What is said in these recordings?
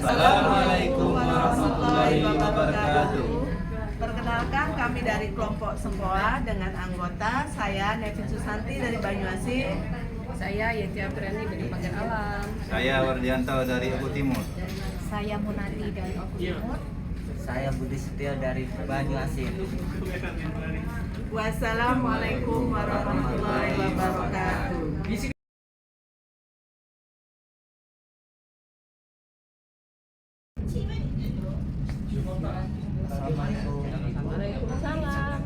Assalamualaikum warahmatullahi wabarakatuh. Perkenalkan, kami dari kelompok Sempoa dengan anggota saya Nevin Susanti dari Banyuasin. Saya Yeti Aprani dari Pagar Alam. Saya Wardianto dari Oku Timur. Saya Munati dari Oku Timur. Saya Budi Setio dari Banyuasin. Wassalamualaikum warahmatullahi wabarakatuh. Assalamualaikum. Waalaikumsalam.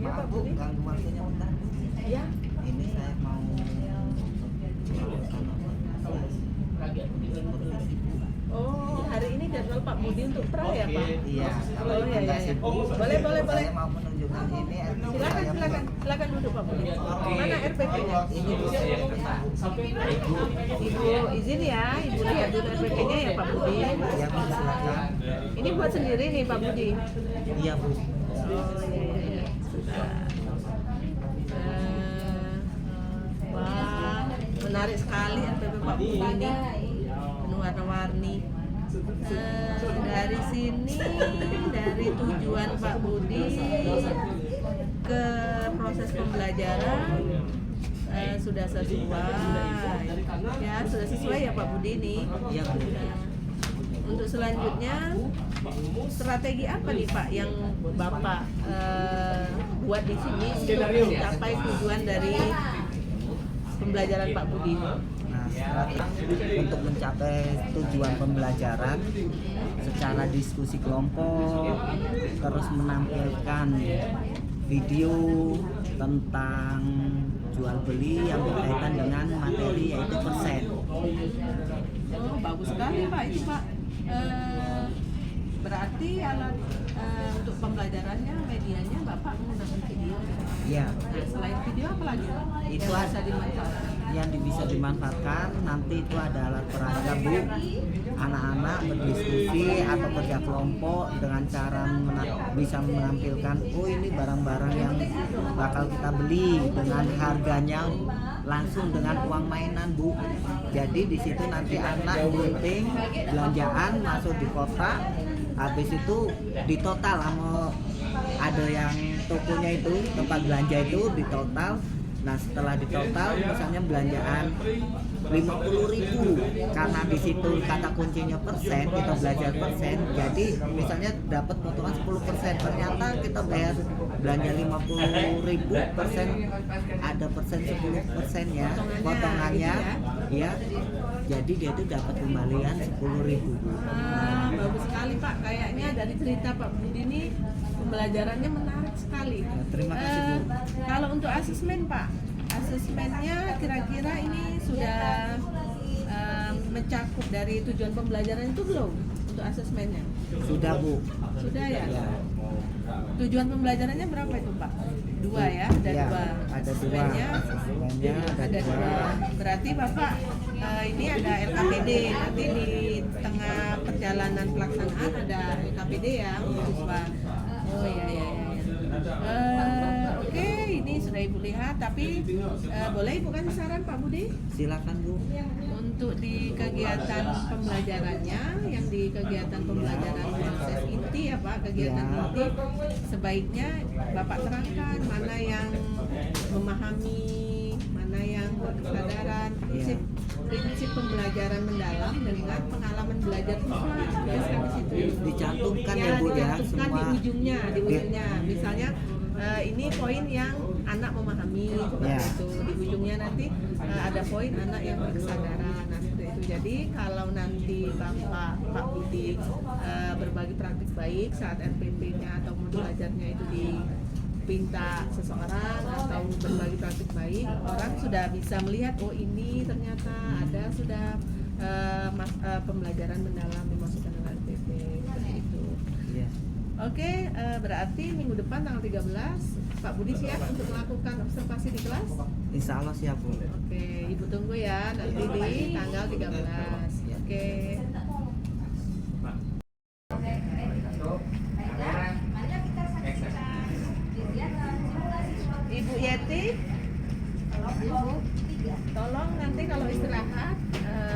Ya Pak Budi. Ganggu waktunya bentar. Ya. Ini saya mau Oh, hari ini jadwal Pak Budi untuk pra ya Pak? Iya, kalau Oh iya nggak iya. sibuk, Boleh. saya mau menunjukkan ini. Silakan duduk Pak Budi. Mana RPK-nya? Ini Bu. Ibu izin ya, Ibu lihat dulu RPK-nya ya Pak Budi. Ya Bu, silakan. Ini buat sendiri nih Pak Budi. Iya Bu. Oh iya. Sudah. Wah, menarik sekali RPP Pak Budi ini. Penuh warna-warni. Dari sini, dari tujuan Pak Budi ke proses pembelajaran sudah sesuai. Ya, sudah sesuai ya Pak Budi ini. Iya Bu. Untuk selanjutnya, strategi apa nih Pak yang Bapak buat di sini untuk mencapai tujuan dari pembelajaran Pak Budi? Nah, strategi untuk mencapai tujuan pembelajaran secara diskusi kelompok, terus menampilkan video tentang jual beli yang berkaitan dengan materi yaitu persen. Oh, bagus sekali Pak itu Pak. Berarti alat untuk pembelajarannya, medianya Bapak menggunakan video. Iya. Nah, selain video apa lagi Pak? Itu yang bisa dimanfaatkan? Yang bisa dimanfaatkan nanti itu ada alat peraga Bu, anak-anak berdiskusi atau kerja kelompok dengan cara bisa menampilkan oh ini barang-barang yang bakal kita beli dengan harganya langsung dengan uang mainan Bu. Jadi di situ nanti anak gunting belanjaan masuk di kotak, habis itu ditotal sama ada yang tokonya itu tempat belanja itu ditotal. Nah setelah ditotal misalnya belanjaan 50.000 karena di situ kata kuncinya persen, kita belajar persen, jadi misalnya dapat potongan 10%, ternyata kita bayar belanja 50.000 persen, ada persen 10% ya potongannya ya, jadi dia itu dapat kembalian 10.000. Bagus sekali Pak, kayaknya dari cerita Pak Budi ini pembelajarannya menarik sekali. Ya, terima kasih Bu. Kalau untuk asesmen Pak, asesmennya kira-kira ini sudah mencakup dari tujuan pembelajaran itu belum untuk asesmennya? Sudah Bu. Sudah ya? Ya. Tujuan pembelajarannya berapa itu Pak? Dua ya? Ada Ya, dua. ada dua. Asesmennya Ada dua. Berarti Bapak ini ada LKPD, nanti di tengah perjalanan pelaksanaan ada LKPD ya untuk siswa. Oh iya. Oke, ini sudah Ibu lihat, tapi boleh Ibu kasih saran Pak Budi? Silakan Bu. Untuk di kegiatan pembelajarannya, yang di kegiatan pembelajaran proses inti ya Pak, kegiatan Ya. inti sebaiknya Bapak terangkan mana yang memahami, mana yang berkesadaran, prinsip pembelajaran mendalam dengan pengalaman belajar siswa dituliskan di situ. Dicantumkan ya Bu ya dicantumkan semua. di ujungnya, misalnya ini poin yang anak memahami seperti Ya. itu, di ujungnya nanti ada poin anak yang berkesadaran. Nah seperti itu. Jadi kalau nanti Pak Budi berbagi praktik baik saat RPP-nya atau modul belajarnya itu dipinta seseorang atau berbagi praktik baik, orang sudah bisa melihat oh ini ternyata ada sudah pembelajaran mendalam dimasukkan dalam RPP seperti itu. Iya. Oke, berarti minggu depan tanggal 13 Pak Budi siap untuk melakukan observasi di kelas? Insya Allah siap Bu. Oke, Ibu tunggu ya nanti di tanggal 13. Oke. Ibu Yeti, tolong nanti kalau istirahat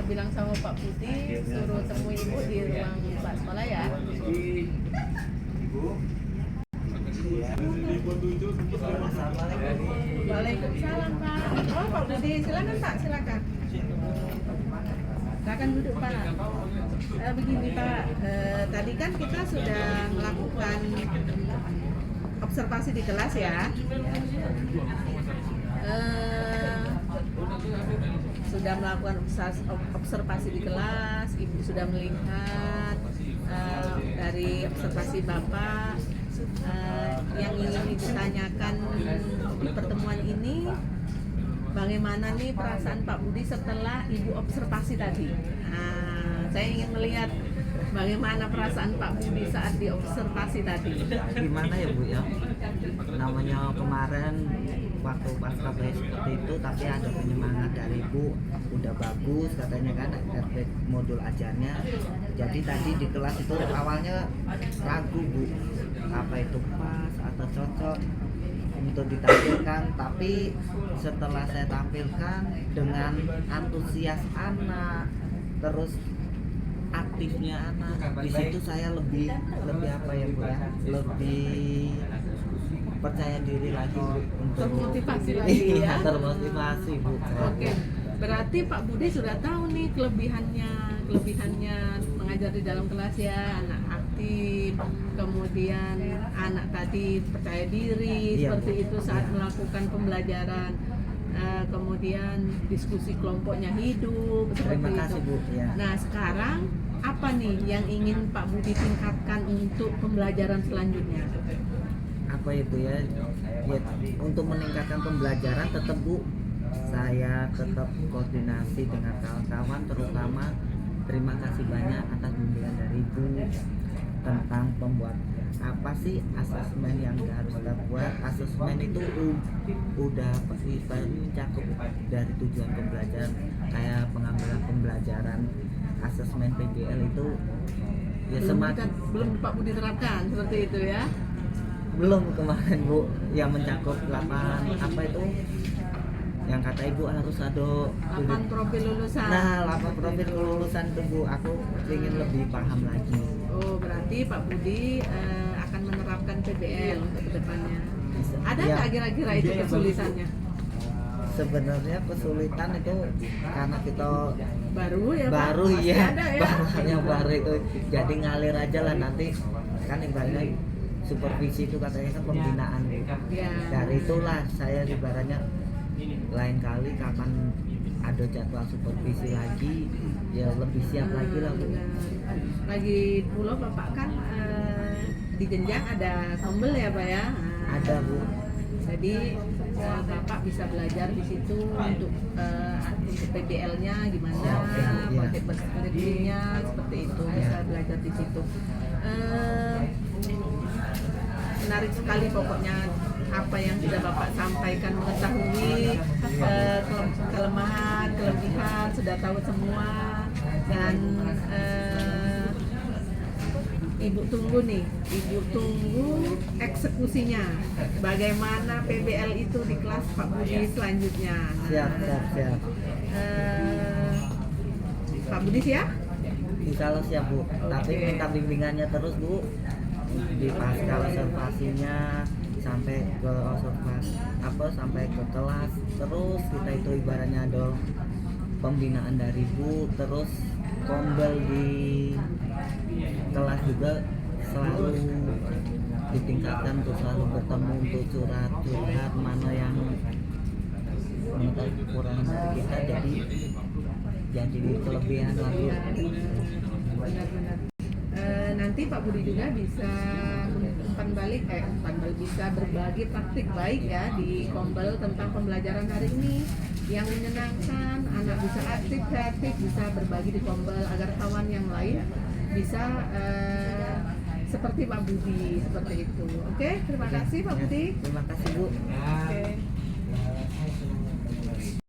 bilang sama Pak Budi suruh temui Ibu di ruang Pak sekolah ya. Waalaikumsalam Pak. Oh Pak Budi, silakan Pak, silakan. Silakan duduk Pak. Begini Pak, tadi kan kita sudah melakukan observasi di kelas ya. Sudah melakukan observasi di kelas, Ibu sudah melihat dari observasi Bapak yang ingin ditanyakan di pertemuan ini, bagaimana nih perasaan Pak Budi setelah Ibu observasi tadi. Saya ingin melihat bagaimana perasaan Pak Budi saat diobservasi tadi. Gimana ya Bu ya, namanya kemarin waktu pas KBS seperti itu, tapi ada penyemangat dari Ibu, udah bagus katanya kan modul ajarnya. Jadi tadi di kelas itu awalnya ragu Bu, apa itu pas atau cocok untuk ditampilkan, tapi setelah saya tampilkan dengan antusias anak, terus aktifnya anak, di situ saya lebih apa ya Bu ya, lebih percaya diri lagi untuk Termotivasi lagi ya. Termotivasi Bu. Oke, berarti Pak Budi sudah tahu nih kelebihannya mengajar di dalam kelas ya, anak aktif, kemudian anak tadi percaya diri Iya, seperti Bu. itu saat Iya. melakukan pembelajaran. Kemudian diskusi kelompoknya hidup seperti Terima kasih itu. Bu ya. Nah sekarang apa nih yang ingin Pak Budi tingkatkan untuk pembelajaran selanjutnya? Apa itu ya, untuk meningkatkan pembelajaran tetap Bu, saya tetap koordinasi dengan kawan-kawan, terutama terima kasih banyak atas bimbingan dari Ibu tentang pembuat apa sih asesmen yang harus kita buat. Asesmen itu udah pasti mencakup dari tujuan pembelajaran, kayak pengambilan pembelajaran. Asesmen PBL itu ya semakin belum Pak Budi terapkan seperti itu ya. belum kemarin Bu, yang mencakup 8 apa itu yang kata Ibu harus ada 8 profil lulusan. Nah, 8 profil kelulusan itu Bu, aku ingin lebih paham lagi. Oh, berarti Pak Budi akan menerapkan PBL untuk kedepannya. Ada Ya. nggak kira-kira itu kesulitannya? Sebenarnya kesulitan itu karena kita Baru ya Pak? baru Pasti ya, ada ya? yang baru itu jadi ngalir aja lah, nanti kan ibaratnya supervisi itu katanya kan pembinaan Bu. Ya. Dari itulah saya ibaratnya lain kali kapan ada jadwal supervisi lagi ya lebih siap lagi lah Bu. Benar. Lagi pula Bapak kan di jenjang ada kombel ya Pak ya? Ada Bu. Jadi Bapak bisa belajar di situ untuk PBL-nya gimana, project based seperti itu, bisa belajar di situ. Menarik sekali pokoknya apa yang sudah Bapak sampaikan, mengetahui kelemahan, kelebihan, sudah tahu semua, dan Ibu tunggu nih, Ibu tunggu eksekusinya. Bagaimana PBL itu di kelas Pak Budi selanjutnya. Siap. Pak Budi siap? Insya Allah siap Bu. Tapi minta bimbingannya terus Bu. Di pasca observasinya sampai ke observasi sampai ke kelas, terus kita itu ibaratnya ada pembinaan dari Bu, terus kombel di kelas juga selalu ditingkatkan untuk selalu bertemu untuk curhat mana yang mengetahui kekurangan dari kita, jadi kelebihan lagi. Benar-benar. Nanti Pak Budi juga bisa umpan balik bisa berbagi praktik baik ya di kombel tentang pembelajaran hari ini yang menyenangkan, anak bisa aktif, kreatif, bisa berbagi di kombel agar kawan yang lain bisa seperti Pak Budi seperti itu. Oke, terima kasih Pak Budi. Terima kasih Bu. Oke.